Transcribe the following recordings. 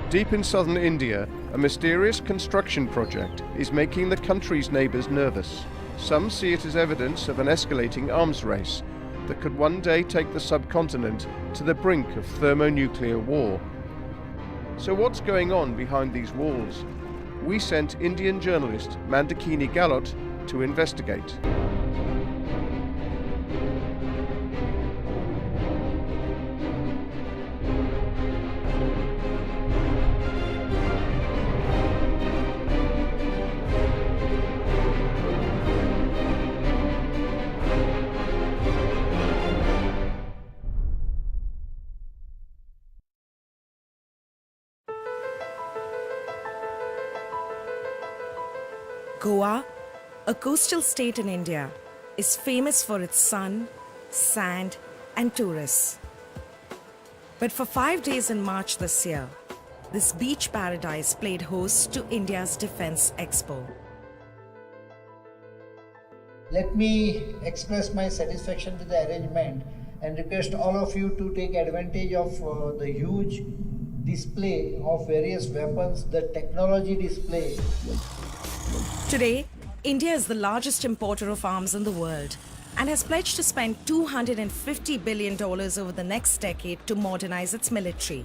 Deep in southern India, a mysterious construction project is making the country's neighbours nervous. Some see it as evidence of an escalating arms race that could one day take the subcontinent to the brink of thermonuclear war. So what's going on behind these walls? We sent Indian journalist Mandakini Galot to investigate. Goa, a coastal state in India, is famous for its sun, sand, and tourists. But for 5 days in March this year, this beach paradise played host to India's Defense Expo. Let me express my satisfaction with the arrangement and request all of you to take advantage of the huge display of various weapons, the technology display. Today, India is the largest importer of arms in the world and has pledged to spend $250 billion over the next decade to modernize its military.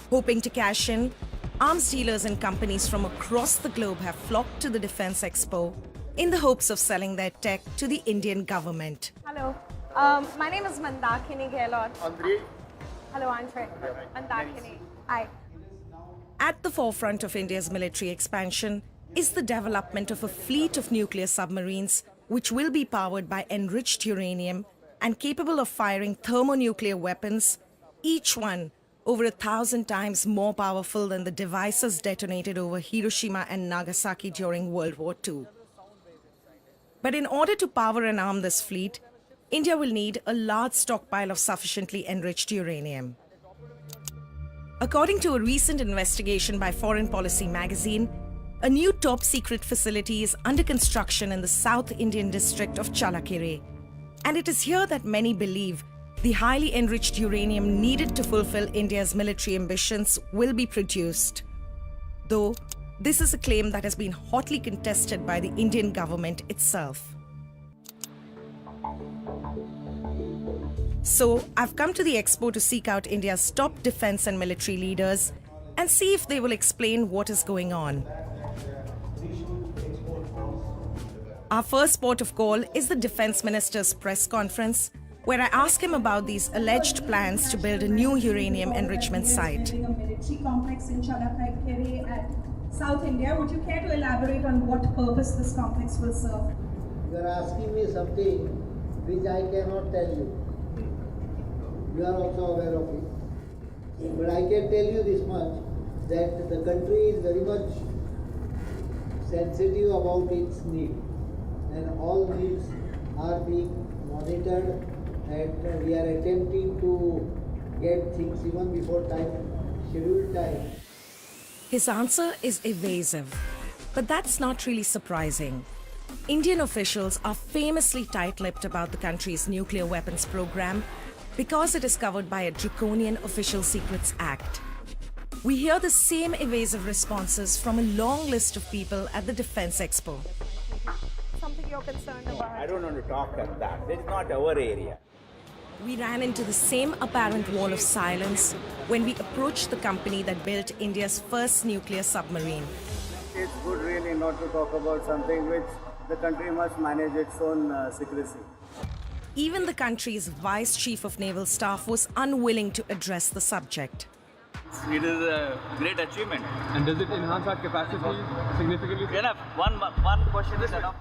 Hoping to cash in, arms dealers and companies from across the globe have flocked to the Defense Expo in the hopes of selling their tech to the Indian government. Hello, my name is Mandakini Gailot. Andre. Hello, Andre. Mandakini. Hi. At the forefront of India's military expansion is the development of a fleet of nuclear submarines which will be powered by enriched uranium and capable of firing thermonuclear weapons, each one over 1,000 times more powerful than the devices detonated over Hiroshima and Nagasaki during World War II. But in order to power and arm this fleet, India will need a large stockpile of sufficiently enriched uranium. According to a recent investigation by Foreign Policy magazine, a new top-secret facility is under construction in the South Indian district of Chalakere. And it is here that many believe the highly enriched uranium needed to fulfill India's military ambitions will be produced. Though, this is a claim that has been hotly contested by the Indian government itself. So, I've come to the expo to seek out India's top defense and military leaders and see if they will explain what is going on. Our first port of call is the Defense Minister's press conference, where I ask him about these alleged plans to build a new uranium enrichment site. A military complex in Chalakere at South India. Would you care to elaborate on what purpose this complex will serve? You are asking me something which I cannot tell you. You are also aware of it. But I can tell you this much, that the country is very much sensitive about its need. And all needs are being monitored, and we are attempting to get things even before time, scheduled time. His answer is evasive, but that's not really surprising. Indian officials are famously tight-lipped about the country's nuclear weapons program because it is covered by a draconian Official Secrets Act. We hear the same evasive responses from a long list of people at the Defense Expo. Something you're concerned about? I don't want to talk about that. This is not our area. We ran into the same apparent wall of silence when we approached the company that built India's first nuclear submarine. It's good really not to talk about something which the country must manage its own secrecy. Even the country's Vice Chief of Naval Staff was unwilling to address the subject. It is a great achievement. And does it enhance our capacity significantly? Enough. One question is enough.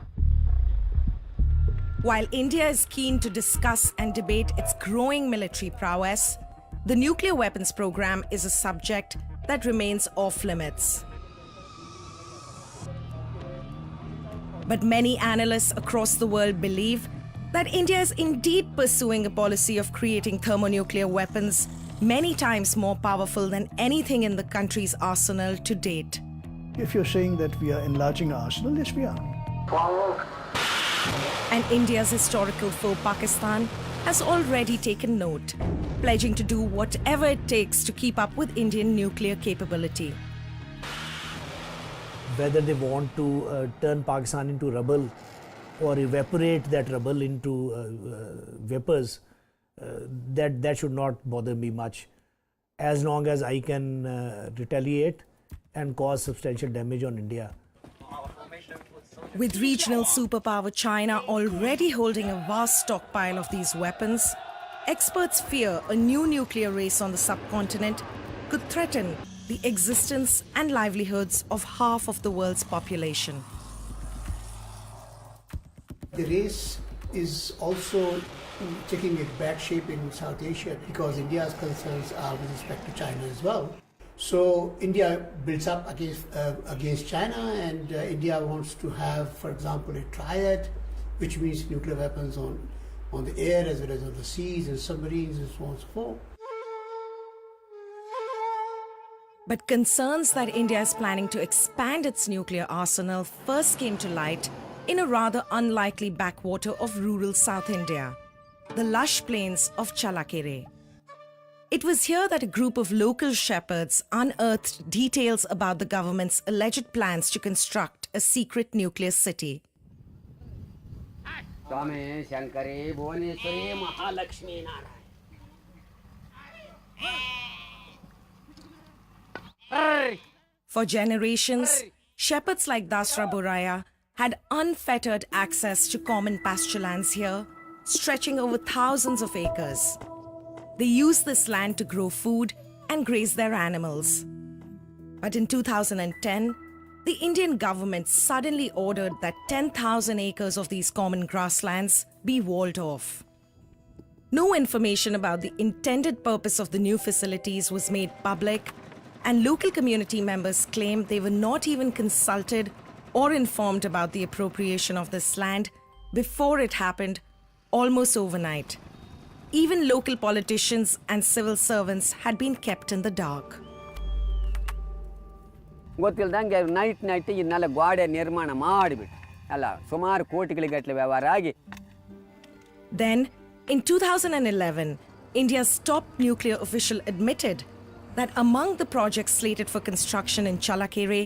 While India is keen to discuss and debate its growing military prowess, the nuclear weapons program is a subject that remains off limits. But many analysts across the world believe that India is indeed pursuing a policy of creating thermonuclear weapons many times more powerful than anything in the country's arsenal to date. If you're saying that we are enlarging our arsenal, yes we are. And India's historical foe Pakistan has already taken note, pledging to do whatever it takes to keep up with Indian nuclear capability. Whether they want to turn Pakistan into rubble or evaporate that rubble into vapors, that should not bother me much, as long as I can retaliate and cause substantial damage on India. With regional superpower China already holding a vast stockpile of these weapons, experts fear a new nuclear race on the subcontinent could threaten the existence and livelihoods of half of the world's population. The race is also taking a bad shape in South Asia because India's concerns are with respect to China as well. So India builds up against China, and India wants to have, for example, a triad, which means nuclear weapons on the air as well as on the seas and submarines and so on and so forth. But concerns that India is planning to expand its nuclear arsenal first came to light in a rather unlikely backwater of rural South India, the lush plains of Chalakere. It was here that a group of local shepherds unearthed details about the government's alleged plans to construct a secret nuclear city. For generations, shepherds like Dasra Boraya had unfettered access to common pasture lands here, stretching over thousands of acres. They used this land to grow food and graze their animals. But in 2010, the Indian government suddenly ordered that 10,000 acres of these common grasslands be walled off. No information about the intended purpose of the new facilities was made public, and local community members claim they were not even consulted or informed about the appropriation of this land before it happened almost overnight. Even local politicians and civil servants had been kept in the dark. ಗೊತ್ತಿಲ್ಲದಂಗೆ night ಇನ್ನೆಲ್ಲ ಗೋಡೆ ನಿರ್ಮಾಣ ಮಾಡಿಬಿಟ್ಟು ಅಲ್ಲ ಸುಮಾರು ಕೋಟಿಗಳಿಗಟ್ಟಲೆ ವ್ಯವಹಾರ ಆಗಿ. Then, in 2011, India's top nuclear official admitted that among the projects slated for construction in Chalakere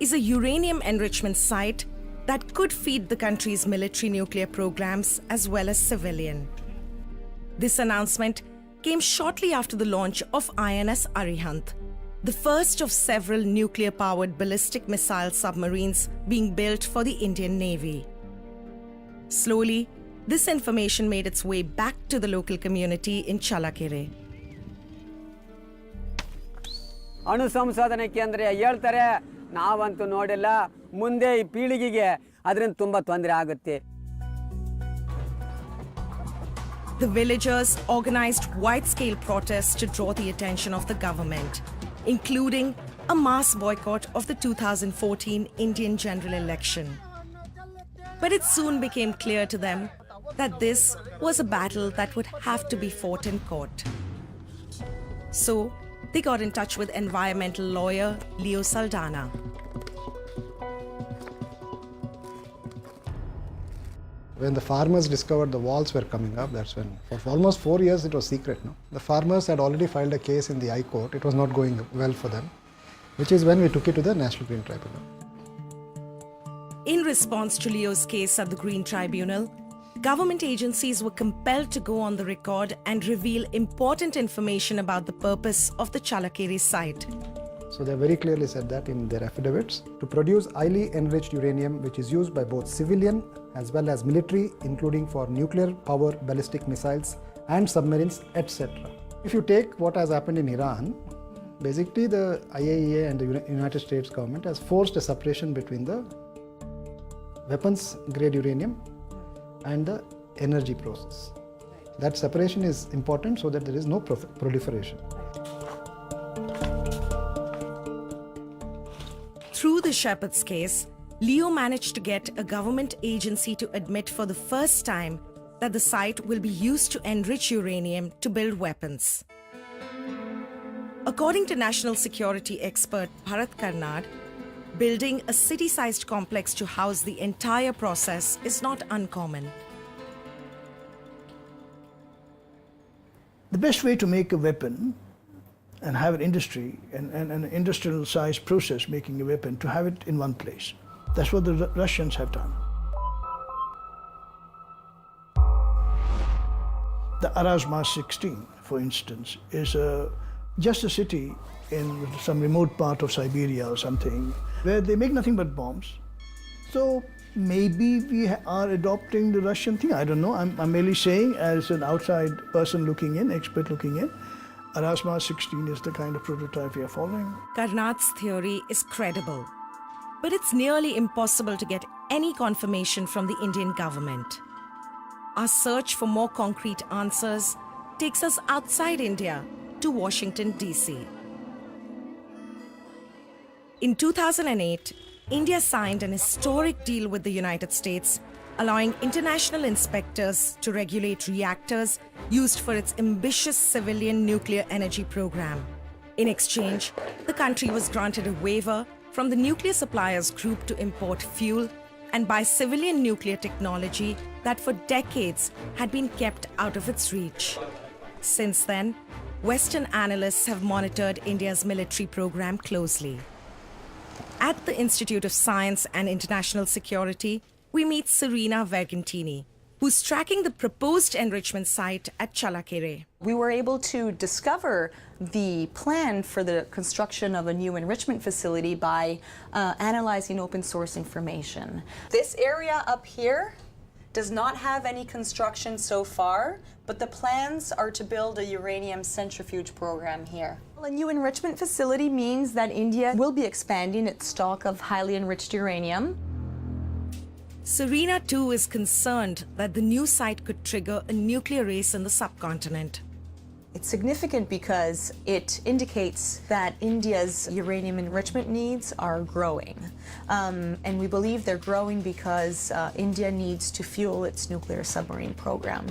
is a uranium enrichment site that could feed the country's military nuclear programs as well as civilian. This announcement came shortly after the launch of INS Arihant, the first of several nuclear-powered ballistic missile submarines being built for the Indian Navy. Slowly, this information made its way back to the local community in Chalakere. ಅಣು ಸಂಶೋಧನೆ ಕೇಂದ್ರ ಹೇಳ್ತಾರೆ, ನಾವಂತೂ ನೋಡಿಲ್ಲ, ಮುಂದೆ ಈ ಪೀಳಿಗೆಗೆ ಅದರಿಂದ ತುಂಬಾ ತೊಂದರೆ ಆಗುತ್ತೆ. The villagers organized wide-scale protests to draw the attention of the government, including a mass boycott of the 2014 Indian general election. But it soon became clear to them that this was a battle that would have to be fought in court. So, they got in touch with environmental lawyer Leo Saldana. When the farmers discovered the walls were coming up, that's when, for almost 4 years it was secret. No? The farmers had already filed a case in the High Court. It was not going well for them, which is when we took it to the National Green Tribunal. In response to Leo's case at the Green Tribunal, government agencies were compelled to go on the record and reveal important information about the purpose of the Chalakere site. So they very clearly said that in their affidavits, to produce highly enriched uranium which is used by both civilian as well as military, including for nuclear power, ballistic missiles and submarines, etc. If you take what has happened in Iran, basically the IAEA and the United States government has forced a separation between the weapons grade uranium and the energy process. That separation is important so that there is no proliferation. Through the Shepherd's case, Leo managed to get a government agency to admit for the first time that the site will be used to enrich uranium to build weapons. According to national security expert Bharat Karnad, building a city-sized complex to house the entire process is not uncommon. The best way to make a weapon and have an industry and an industrial sized process making a weapon, to have it in one place. That's what the Russians have done. The Aeroshow 16, for instance, is just a city in some remote part of Siberia or something, where they make nothing but bombs. So maybe we are adopting the Russian thing. I don't know. I'm merely saying, as an outside person looking in, expert looking in, Aeroshow 16 is the kind of prototype we are following. Karnat's theory is credible, but it's nearly impossible to get any confirmation from the Indian government. Our search for more concrete answers takes us outside India to Washington, D.C. In 2008, India signed an historic deal with the United States, allowing international inspectors to regulate reactors used for its ambitious civilian nuclear energy program. In exchange, the country was granted a waiver from the Nuclear Suppliers Group to import fuel and buy civilian nuclear technology that for decades had been kept out of its reach. Since then, Western analysts have monitored India's military program closely. At the Institute of Science and International Security, we meet Serena Vergentini, who's tracking the proposed enrichment site at Challakere. We were able to discover the plan for the construction of a new enrichment facility by analyzing open source information. This area up here does not have any construction so far, but the plans are to build a uranium centrifuge program here. A new enrichment facility means that India will be expanding its stock of highly enriched uranium. Serena, too, is concerned that the new site could trigger a nuclear race in the subcontinent. It's significant because it indicates that India's uranium enrichment needs are growing. And we believe they're growing because India needs to fuel its nuclear submarine program.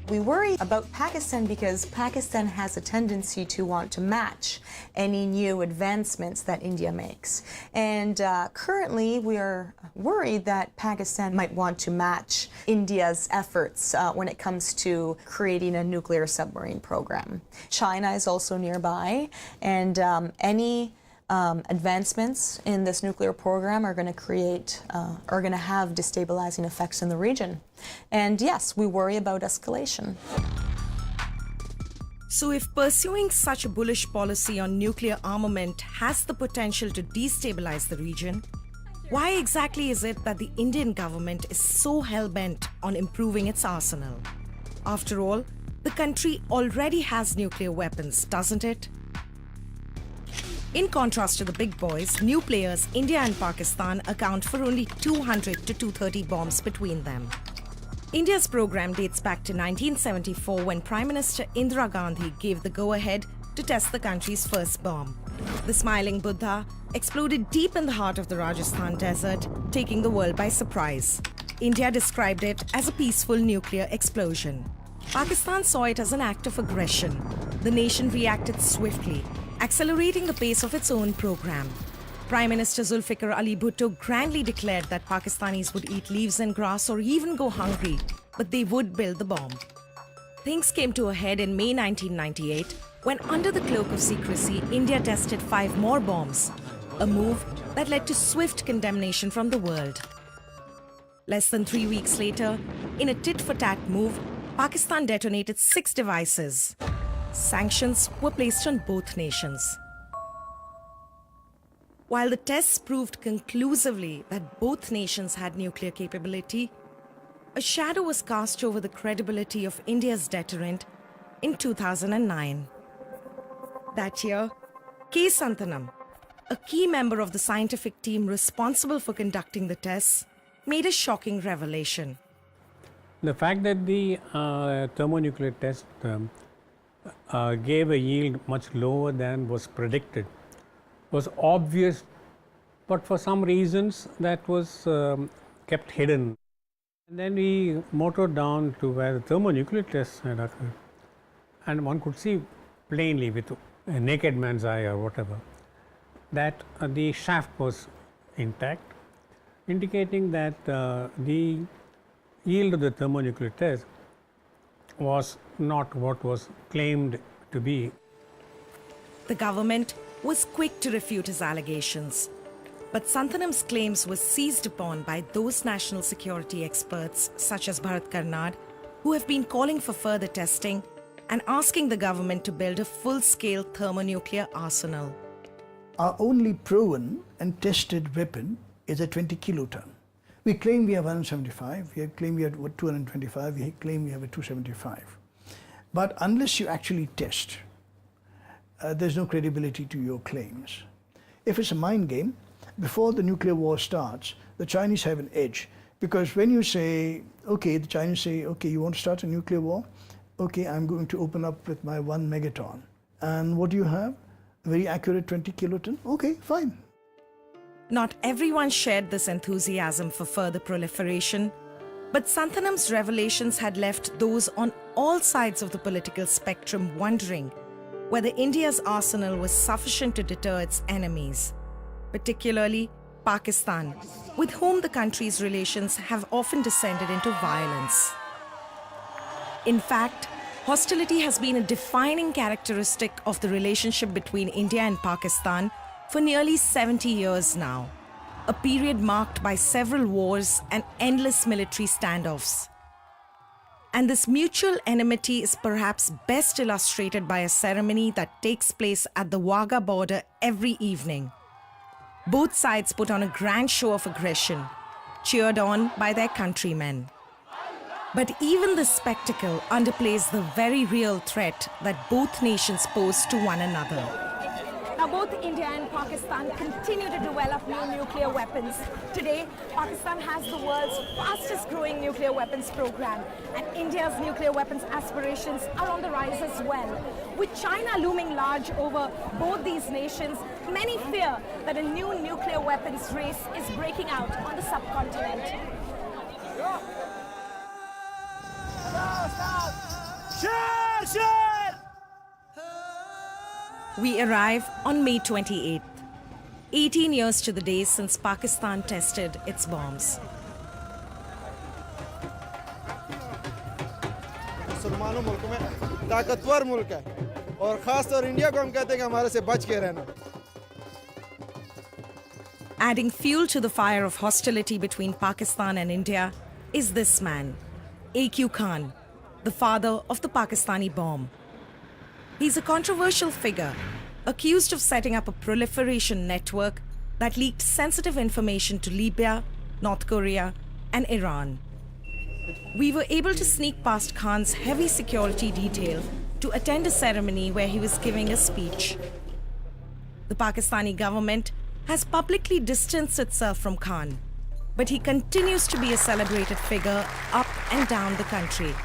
We worry about Pakistan because Pakistan has a tendency to want to match any new advancements that India makes. And currently we are worried that Pakistan might want to match India's efforts when it comes to creating a nuclear submarine program. China is also nearby, and any advancements in this nuclear program are going to have destabilizing effects in the region. And yes, we worry about escalation. So if pursuing such a bullish policy on nuclear armament has the potential to destabilize the region, why exactly is it that the Indian government is so hell-bent on improving its arsenal? After all, the country already has nuclear weapons, doesn't it? In contrast to the big boys, new players, India and Pakistan account for only 200 to 230 bombs between them. India's program dates back to 1974 when Prime Minister Indira Gandhi gave the go-ahead to test the country's first bomb. The Smiling Buddha exploded deep in the heart of the Rajasthan desert, taking the world by surprise. India described it as a peaceful nuclear explosion. Pakistan saw it as an act of aggression. The nation reacted swiftly, accelerating the pace of its own program. Prime Minister Zulfikar Ali Bhutto grandly declared that Pakistanis would eat leaves and grass or even go hungry, but they would build the bomb. Things came to a head in May 1998 when, under the cloak of secrecy, India tested 5 more bombs, a move that led to swift condemnation from the world. Less than 3 weeks later, in a tit-for-tat move, Pakistan detonated 6 devices. Sanctions were placed on both nations. While the tests proved conclusively that both nations had nuclear capability, a shadow was cast over the credibility of India's deterrent in 2009. That year, K. Santanam, a key member of the scientific team responsible for conducting the tests, made a shocking revelation. The fact that the thermonuclear test gave a yield much lower than was predicted was obvious, but for some reasons that was kept hidden. And then we motored down to where the thermonuclear tests had occurred, and one could see plainly with a naked man's eye or whatever that the shaft was intact, indicating that the yield of the thermonuclear test was not what was claimed to be. The government was quick to refute his allegations, but Santhanam's claims were seized upon by those national security experts such as Bharat Karnad, who have been calling for further testing and asking the government to build a full-scale thermonuclear arsenal. Our only proven and tested weapon is a 20 kiloton. We claim we have 175, we claim we have 225, we claim we have a 275. But unless you actually test, there's no credibility to your claims. If it's a mind game, before the nuclear war starts, the Chinese have an edge. Because when you say, okay, the Chinese say, okay, you want to start a nuclear war? Okay, I'm going to open up with my 1 megaton. And what do you have? A very accurate 20 kiloton? Okay, fine. Not everyone shared this enthusiasm for further proliferation, but Santhanam's revelations had left those on all sides of the political spectrum wondering whether India's arsenal was sufficient to deter its enemies, particularly Pakistan, with whom the country's relations have often descended into violence. In fact, hostility has been a defining characteristic of the relationship between India and Pakistan for nearly 70 years now, a period marked by several wars and endless military standoffs. And this mutual enmity is perhaps best illustrated by a ceremony that takes place at the Wagah border every evening. Both sides put on a grand show of aggression, cheered on by their countrymen. But even this spectacle underplays the very real threat that both nations pose to one another. Now, both India and Pakistan continue to develop new nuclear weapons. Today, Pakistan has the world's fastest growing nuclear weapons program, and India's nuclear weapons aspirations are on the rise as well. With China looming large over both these nations, many fear that a new nuclear weapons race is breaking out on the subcontinent. We arrive on May 28th, 18 years to the day since Pakistan tested its bombs. मुसलमानों मुल्क में ताकतवर मुल्क है और खास तौर India को हम कहते हैं कि हमारे से बच के रहना. Adding fuel to the fire of hostility between Pakistan and India is this man, A.Q. Khan, the father of the Pakistani bomb. He's a controversial figure, accused of setting up a proliferation network that leaked sensitive information to Libya, North Korea, and Iran. We were able to sneak past Khan's heavy security detail to attend a ceremony where he was giving a speech. The Pakistani government has publicly distanced itself from Khan, but he continues to be a celebrated figure up and down the country.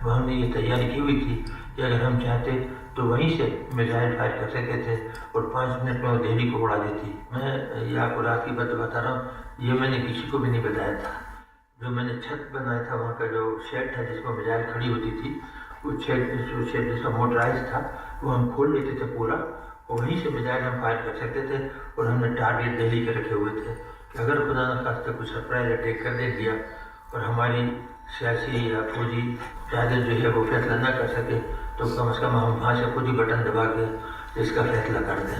हमने ये तैयारी की हुई थी कि अगर हम चाहते तो वहीं से मिसाइल फायर कर सकते थे और 5 मिनट में वो दिल्ली को उड़ा देती. मैं ये आपको रात की बात बता रहा हूँ, ये मैंने किसी को भी नहीं बताया था. जो मैंने छत बनाया था, वहाँ का जो शेड था जिसमें मिसाइल खड़ी होती थी, वो शेड जिसका मोटराइज था, वो हम खोल लेते थे पूरा और वहीं से मिसाइल हम फायर कर सकते थे. और हमने टारगेट दिल्ली के रखे हुए थे कि अगर खुदा न खास्ता कुछ सरप्राइज अटैक कर दे दिया और हमारी सियासी या फौजी क़यादत जो है वो फैसला न कर सके, तो कम से कम हम वहाँ से खुद ही बटन दबा के इसका फैसला कर दें.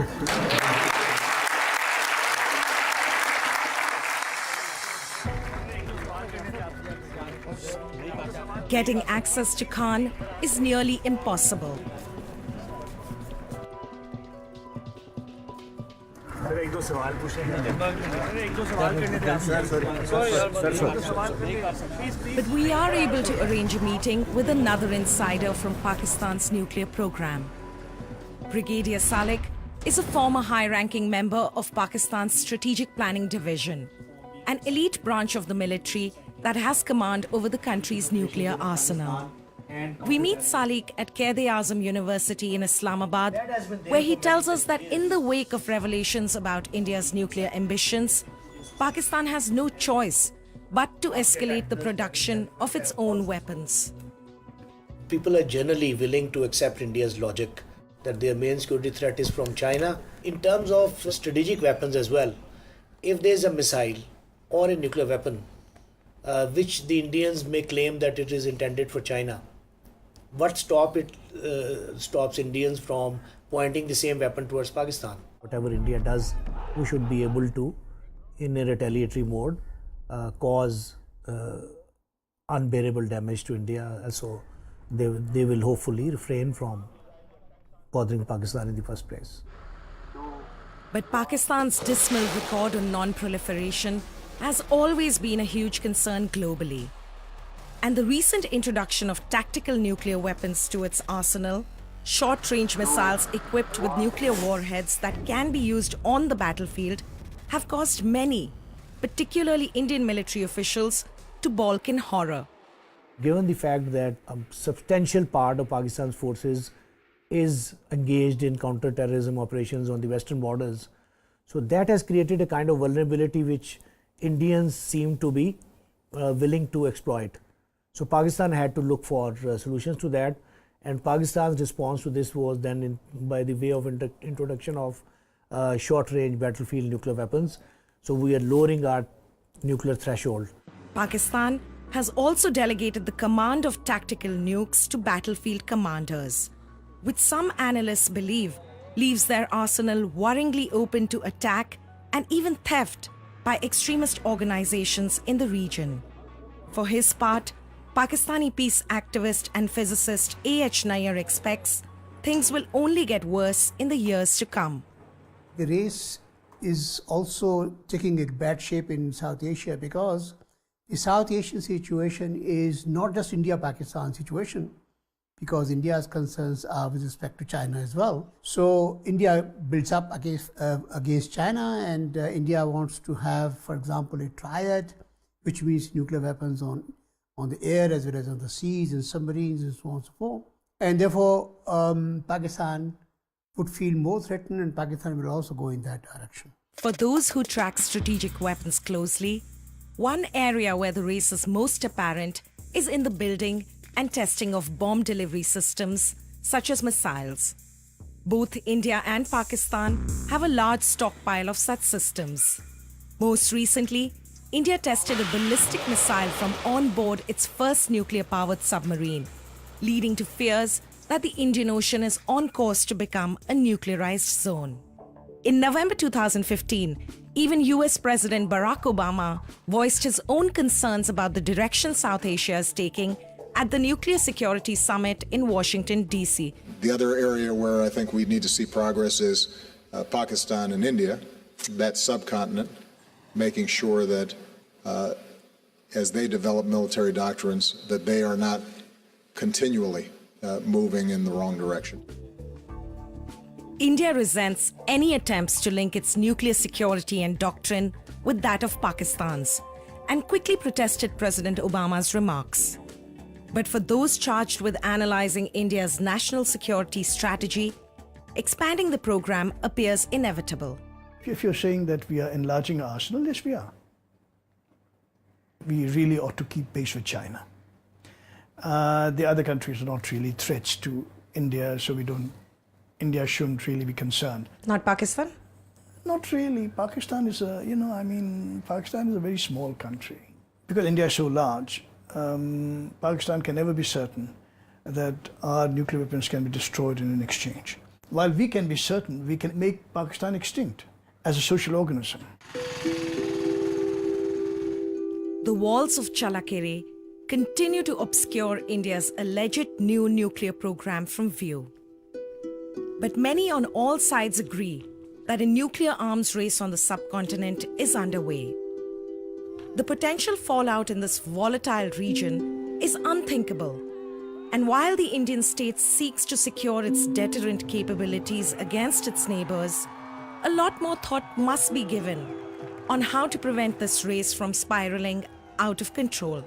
Getting access to Khan is nearly impossible. एक दो सवाल But we are able to arrange a meeting with another insider from Pakistan's nuclear program. Brigadier Salik is a former high-ranking member of Pakistan's Strategic Planning Division, an elite branch of the military that has command over the country's nuclear arsenal. We meet Salik at Quaid-e-Azam University in Islamabad, where he tells us that in the wake of revelations about India's nuclear ambitions, Pakistan has no choice but to escalate the production of its own weapons. People are generally willing to accept India's logic that their main security threat is from China. In terms of strategic weapons as well, if there's a missile or a nuclear weapon, which the Indians may claim that it is intended for China, what stops Indians from pointing the same weapon towards Pakistan? Whatever India does, we should be able to, in a retaliatory mode, cause unbearable damage to India. So they will hopefully refrain from bothering Pakistan in the first place. But Pakistan's dismal record on non-proliferation has always been a huge concern globally. And the recent introduction of tactical nuclear weapons to its arsenal, short-range missiles equipped with nuclear warheads that can be used on the battlefield, have caused many, particularly Indian military officials, to balk in horror. Given the fact that a substantial part of Pakistan's forces is engaged in counter-terrorism operations on the western borders, so that has created a kind of vulnerability which Indians seem to be willing to exploit. So Pakistan had to look for solutions to that, and Pakistan's response to this was then by the way of introduction of short-range battlefield nuclear weapons. So we are lowering our nuclear threshold. Pakistan has also delegated the command of tactical nukes to battlefield commanders, which some analysts believe leaves their arsenal worryingly open to attack and even theft by extremist organizations in the region. For his part, Pakistani peace activist and physicist A.H. Nair expects things will only get worse in the years to come. The race is also taking a bad shape in South Asia because the South Asian situation is not just India-Pakistan situation, because India's concerns are with respect to China as well. So India builds up against China, and India wants to have, for example, a triad, which means nuclear weapons on the air as well as on the seas and submarines and so on and so forth. And therefore, Pakistan would feel more threatened, and Pakistan will also go in that direction. For those who track strategic weapons closely, one area where the race is most apparent is in the building and testing of bomb delivery systems, such as missiles. Both India and Pakistan have a large stockpile of such systems. Most recently, India tested a ballistic missile from on board its first nuclear-powered submarine, leading to fears that the Indian Ocean is on course to become a nuclearized zone. In November 2015, even US President Barack Obama voiced his own concerns about the direction South Asia is taking at the Nuclear Security Summit in Washington, D.C. The other area where I think we need to see progress is Pakistan and India, that subcontinent, making sure that as they develop military doctrines, that they are not continually moving in the wrong direction. India resents any attempts to link its nuclear security and doctrine with that of Pakistan's, and quickly protested President Obama's remarks. But for those charged with analyzing India's national security strategy, expanding the program appears inevitable. If you're saying that we are enlarging our arsenal, yes, we are. We really ought to keep pace with China. The other countries are not really threats to India, so India shouldn't really be concerned. Not Pakistan? Not really. Pakistan is Pakistan is a very small country. Because India is so large, Pakistan can never be certain that our nuclear weapons can be destroyed in an exchange. While we can be certain, we can make Pakistan extinct as a social organism. The walls of Chalakere continue to obscure India's alleged new nuclear program from view. But many on all sides agree that a nuclear arms race on the subcontinent is underway. The potential fallout in this volatile region is unthinkable. And while the Indian state seeks to secure its deterrent capabilities against its neighbors, a lot more thought must be given on how to prevent this race from spiraling out of control.